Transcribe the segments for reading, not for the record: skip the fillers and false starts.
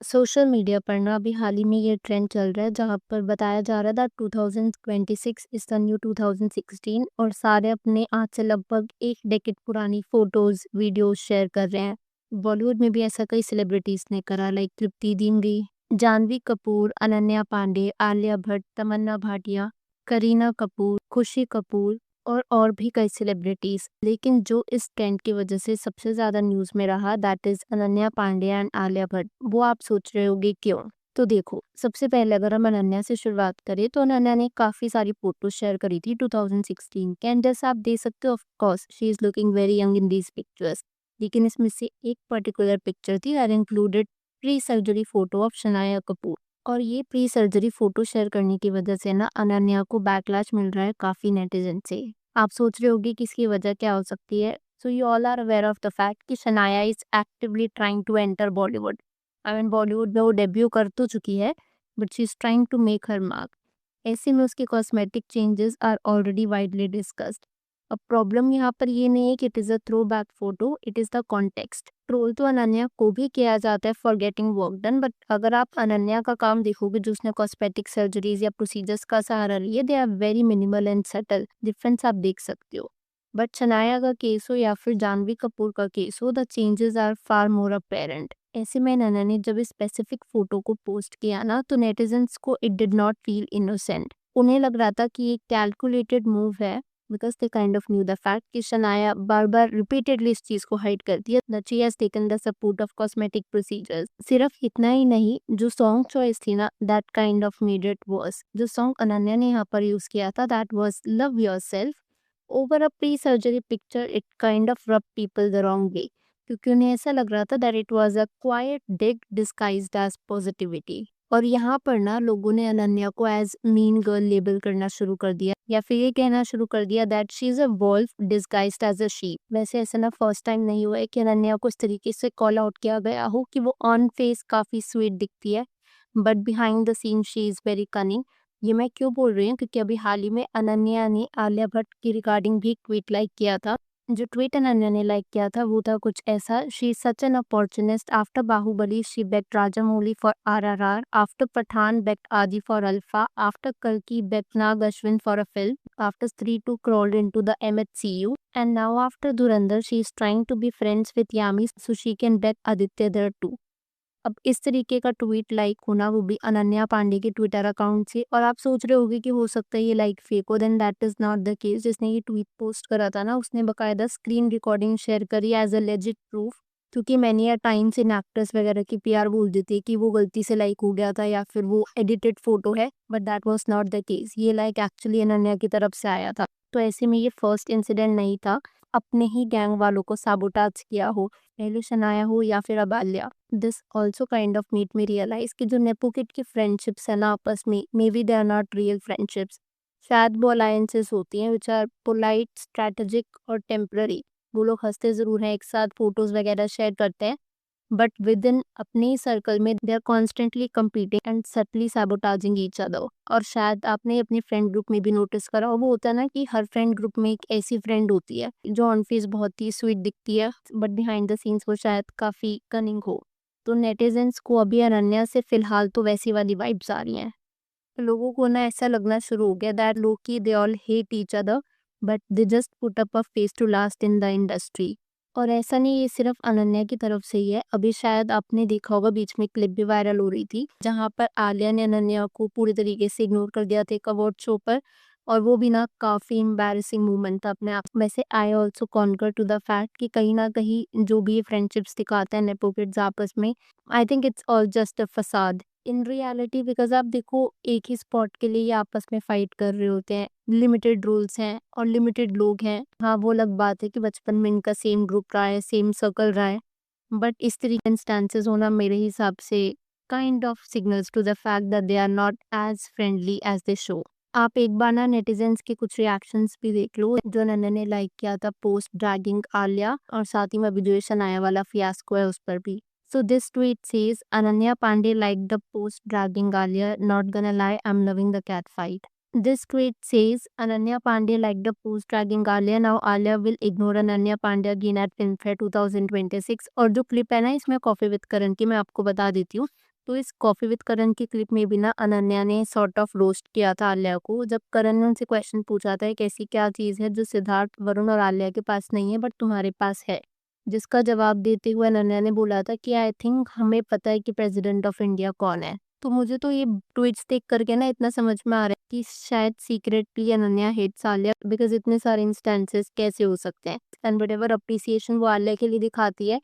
Social media पर ना अभी हाल ही में ये ट्रेंड चल रहा है जहाँ पर बताया जा रहा था 2026 इज द न्यू 2016 और सारे अपने आज से लगभग एक डेकेड पुरानी फोटोज वीडियोस शेयर कर रहे हैं। बॉलीवुड में भी ऐसा कई सेलिब्रिटीज ने करा, लाइक तृप्ति डिमरी, जानवी कपूर, अनन्या पांडे, आलिया भट्ट, तमन्ना भाटिया, करीना कपूर, खुशी कपूर और भी कई सेलिब्रिटीज। लेकिन जो इस ट्रेंड की वजह से सबसे ज्यादा न्यूज में रहा that is Ananya Pandey and Alia Bhatt. वो आप सोच रहे होगे क्यों? तो देखो, सबसे पहले अगर हम अनन्या से शुरुआत करें तो अनन्या ने काफी सारी फोटोज शेयर करी थी 2016 के, एंड जैसा आप देख सकते हो of course she is looking very young in these pictures. लेकिन इसमें से एक पर्टिकुलर पिक्चर थी that included pre surgery photo of Shanaya Kapoor. और ये प्री सर्जरी फोटो शेयर करने की वजह से ना अनन्या को बैकलैश मिल रहा है काफी नेटिजन से। आप सोच रहे होगे कि इसकी वजह क्या हो सकती है। So you all are aware of the fact कि Shanaya is actively trying to enter Bollywood. I mean Bollywood में वो डेब्यू कर तो चुकी है, but she is trying to make her mark. ऐसे में उसके cosmetic changes are already widely discussed. अब प्रॉब्लम यहाँ पर ये नहीं है कि it is a throwback photo, it is the context. Troll तो अनन्या को भी किया जाता है for getting work done, but अगर आप अनन्या का काम देखोगे जो उसने कॉस्मेटिक सर्जरीज या प्रोसीजर्स का सहारा लिए, they are very minimal and subtle. Difference आप देख सकते हो। बट शनाया का केस हो या फिर जानवी कपूर का केस हो, the changes are far more apparent. ऐसे में नैना ने जब इस स्पेसिफिक फोटो को पोस्ट किया ना तो नेटिजन्स को it did not feel innocent. उन्हें लग रहा था कि ये कैलकुलेटेड मूव है, because they kind of new the fact कि शनाया बार बार रिपीटेडली इस चीज को हाइड करती है that she has taken the support of cosmetic procedures. सिर्फ इतना ही नहीं, जो सॉन्ग चॉइस थी ना that kind of made it worse. जो सॉन्ग अनन्या ने यहाँ पर यूज किया था that was love yourself over a pre surgery picture, it kind of rub people the wrong way, क्योंकि उन्हें ऐसा लग रहा था that it was a quite dig disguised as positivity. और यहाँ पर ना लोगों ने अनन्या को एज मीन गर्ल लेबल करना शुरू कर दिया या फिर ये कहना शुरू कर दिया that she is a wolf disguised as a sheep. वैसे ऐसा ना फर्स्ट टाइम नहीं हुआ है कि अनन्या को इस तरीके से कॉल आउट किया गया हो कि वो ऑन फेस काफी स्वीट दिखती है but behind the scene she is very cunning. ये मैं क्यों बोल रही हूँ क्योंकि अभी हाल ही में अनन्या ने आलिया भट्ट की रिगार्डिंग भी एक ट्वीट लाइक किया था। जो ट्वीट अनन्या ने लाइक किया था वो था कुछ ऐसा, she is such an opportunist, after Baahubali she backed Rajamouli for RRR, after Pathaan backed Adi for Alpha, after कल्कि backed Nag Ashwin for a film, after Stree two crawled into the MHCU, and now after Dhurandhar she is trying to be friends with Yami so she can beg Aditya there too। अब इस तरीके का tweet like होना वो भी अनन्या पांडे के Twitter account से, और आप सोच रहे होगे कि हो सकता है ये लाइक फेक हो, then that is not the case. जिसने ये ट्वीट पोस्ट करा था ना उसने बकायदा स्क्रीन रिकॉर्डिंग शेयर करी एज अ लेजिट प्रूफ, क्योंकि मैंने या टाइम्स इन एक्ट्रेस वगैरह की पीआर बोल देती है कि वो गलती से लाइक हो गया था या फिर वो एडिटेड फोटो है, but that was not the case. ये लाइक एक्चुअली अनन्या की तरफ से आया था। तो ऐसे में ये फर्स्ट इंसिडेंट नहीं था अपने ही गैंग वालों को साबोटाज किया हो, पहले शनाया हो या फिर अब Alia. This also kind of made me realise कि जो नेपो किड की फ्रेंडशिप्स है ना आपस में, maybe they are not real friendships. शायद वो अलायंसेस होती हैं विच आर पोलाइट, स्ट्रैटेजिक और टेम्पररी। वो लोग हंसते जरूर हैं, एक साथ फोटोज वगैरह शेयर करते हैं, बट विद इन अपने ही सर्कल में they are constantly competing and subtly sabotaging each other. और शायद आपने अपने फ्रेंड ग्रुप में भी नोटिस करा हो, वो होता है ना कि हर फ्रेंड ग्रुप में एक ऐसी फ्रेंड होती है जो ऑन फेस बहुत ही स्वीट दिखती है बट बिहाइंड द सीन्स वो शायद काफी कनिंग हो। तो नेटिजन्स को अभी अनन्या से फिलहाल तो वैसी वाली वाइब्स आ रही हैं। लोगों को ना ऐसा लगना शुरू हो गया दैट लोग की they all hate each other but they just put up a face to last in the industry. और ऐसा नहीं, ये सिर्फ अनन्या की तरफ से ही है। अभी शायद आपने देखा होगा बीच में क्लिप भी वायरल हो रही थी जहां पर आलिया ने अनन्या को पूरी तरीके से इग्नोर कर दिया था एक अवार्ड शो पर, और वो भी ना काफी एम्बैरेसिंग मोमेंट था अपने आप। वैसे I also concur to the fact कि कहीं ना कहीं जो भी ये फ्रेंडशिप्स दिखाते हैं नेपो किड्स आपस में, I think it's all just a फसाद इन रियलिटी। बिकॉज आप देखो, एक ही स्पॉट के लिए ये आपस में फाइट कर रहे होते हैं, लिमिटेड रूल्स हैं और लिमिटेड लोग हैं। हाँ, वो अलग बात है कि बचपन में इनका सेम ग्रुप रहा है, सेम सर्कल रहा है, बट इस तरीके इंस्टेंसेस होना मेरे हिसाब से kind of signals to the fact that they are not as friendly as they show. आप एक बार ना नेटिजन्स के कुछ रिएक्शंस भी देख लो जो नन्हे ने लाइक किया था पोस्ट ड्रैगिंग आलिया, और साथ ही में अभी जो ये शनाया वाला फियास्को है उस पर भी। So this tweet says Ananya Pandey liked the post dragging Alia. Not gonna lie, I'm loving the cat fight. This tweet says Ananya Pandey liked the post dragging Alia. Now Alia will ignore Ananya Pandey again at Filmfare 2026. और जो clip है ना इसमें coffee with करण की, मैं आपको बता देती हूँ तो इस कॉफ़ी विद करण की क्लिप में भी ना अनन्या ने सॉर्ट ऑफ रोस्ट किया था आलिया को, जब करण ने उनसे क्वेश्चन पूछा था एक ऐसी क्या चीज़ है जो सिद्धार्थ, वरुण और आलिया के पास नहीं है बट तुम्हारे पास है? जिसका जवाब देते हुए अनन्या ने बोला था कि आई थिंक हमें पता है कि प्रेसिडेंट ऑफ इंडिया कौन है। तो मुझे तो ये ट्वीट्स देख करके ना इतना समझ में आ रहा है कि शायद secretly Ananya hates Alia, because इतने सारे इंस्टेंसेस कैसे हो सकते हैं? एंड व्हाटएवर अप्रिसिएशन वो आलिया के लिए दिखाती है,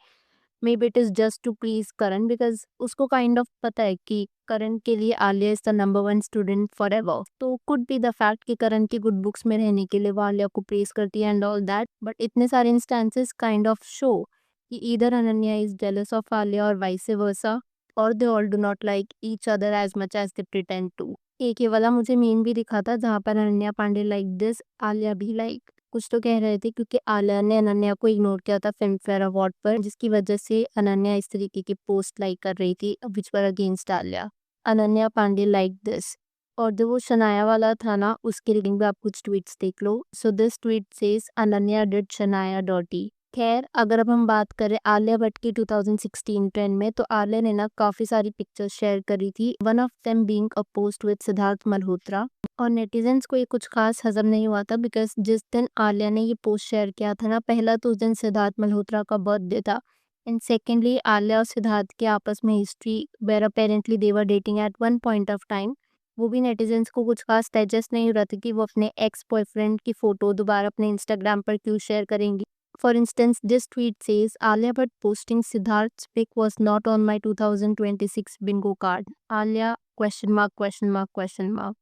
maybe it is just to please Karan, because उसको काइंड ऑफ पता है कि करण के लिए Alia is the number 1 student forever. तो कुड बी द फैक्ट कि करण की गुड बुक्स में रहने के लिए वो आलिया को प्रेज़ करती है एंड ऑल दैट, बट इतने सारे इंस्टेंसेस काइंड ऑफ शो कि either Ananya is jealous of Alia और वाइस वर्सा, और they all do not like each other as much as they pretend to. एक ये वाला मुझे मीम भी दिखा था जहाँ पर अनन्या पांडे लाइक दिस, आलिया भी लाइक, कुछ तो कह रहे थे क्योंकि आलिया ने अनन्या को इग्नोर किया था फिल्म फेयर अवार्ड पर, जिसकी वजह से अनन्या इस तरीके की पोस्ट लाइक कर रही थी which were against Alia. Ananya Panday like this. और जो वो शनाया वाला था ना, उसके रिगार्डिंग भी आप कुछ ट्वीट्स देख लो। So this tweet says Ananya did Shanaya डॉटी। खैर, अगर अब हम बात करें आलिया भट्ट की 2016 ट्रेंड में, तो आलिया ने ना काफ़ी सारी पिक्चर्स शेयर करी थी, one of them being a post with Siddharth Malhotra. और नेटिजन्स को ये कुछ खास हजम नहीं हुआ था, बिकॉज जिस दिन आलिया ने ये पोस्ट शेयर किया था ना, पहला तो उस दिन सिद्धार्थ मल्होत्रा का बर्थडे था, एंड सेकेंडली आलिया और सिद्धार्थ के आपस में history where apparently they were dating at one point of time. वो भी नेटिजन्स को कुछ खास डाइजेस्ट नहीं हो रहा था कि वो अपने एक्स बॉयफ्रेंड की फोटो दोबारा अपने इंस्टाग्राम पर क्यों शेयर करेंगी। For instance, this tweet says, Alia Bhatt posting Siddharth's pic was not on my 2026 bingo card. Alia, question mark, question mark, question mark.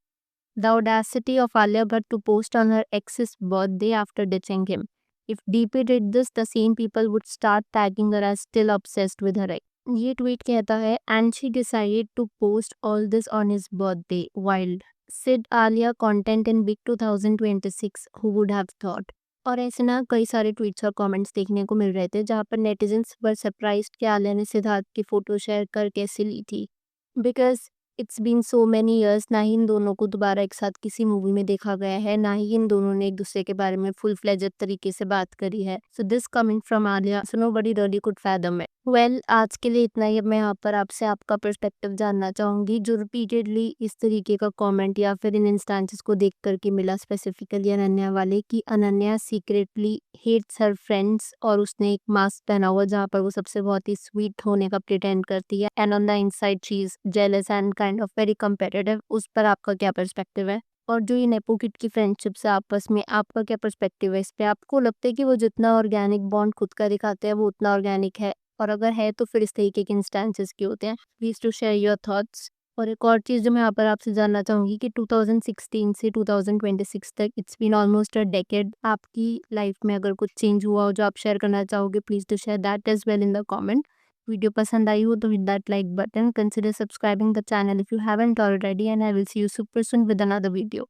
The audacity of Alia Bhatt to post on her ex's birthday after ditching him. If DP did this, the same people would start tagging her as still obsessed with her ex. ये tweet कहता है, and she decided to post all this on his birthday. Wild. Sid Alia content in big 2026. Who would have thought? और ऐसे ना कई सारे tweets और comments देखने को मिल रहे थे जहाँ पर नेटिजन्स वर सरप्राइज्ड कि आलिया ने सिद्धार्थ की फोटो शेयर कर कैसे ली थी, because it's been so many years, ना ही इन दोनों को दोबारा एक साथ किसी मूवी में देखा गया है, ना ही इन दोनों ने एक दूसरे के बारे में फुल फ्लेजेड तरीके से बात करी है। So this coming from Alia, so nobody really could fathom it. Well, आज के लिए इतना ही। अब मैं यहाँ पर आपसे आपका पर्सपेक्टिव जानना चाहूँगी, जो रिपीटेडली इस तरीके का कमेंट या फिर इन इंस्टेंसेस को देख करके मिला, स्पेसिफिकली अनन्या वाले, कि Ananya secretly hates her friends और उसने एक मास्क पहना हुआ जहाँ पर वो सबसे बहुत ही स्वीट होने का प्रिटेंड करती है, and on the inside she is jealous and kind of very competitive. उस पर आपका क्या पर्सपेक्टिव है? और जो ये नेपो किड की फ्रेंडशिप्स है आपस में, आपका क्या पर्सपेक्टिव है इस पे? आपको लगता है कि वो जितना ऑर्गेनिक बॉन्ड खुद का दिखाते हैं वो उतना ऑर्गेनिक है? और अगर है तो फिर इस तरीके के इंस्टेंसेस क्यों होते हैं? Please to share your thoughts. और एक और चीज़ जो मैं यहाँ पर आपसे जानना चाहूँगी कि 2016 से 2026 तक, it's been almost a decade, आपकी लाइफ में अगर कुछ चेंज हुआ हो जो आप शेयर करना चाहोगे, please to share that as well in the comment. Video पसंद आई हो तो hit that like button, consider subscribing the channel if you haven't already, and I will see you super soon with another video.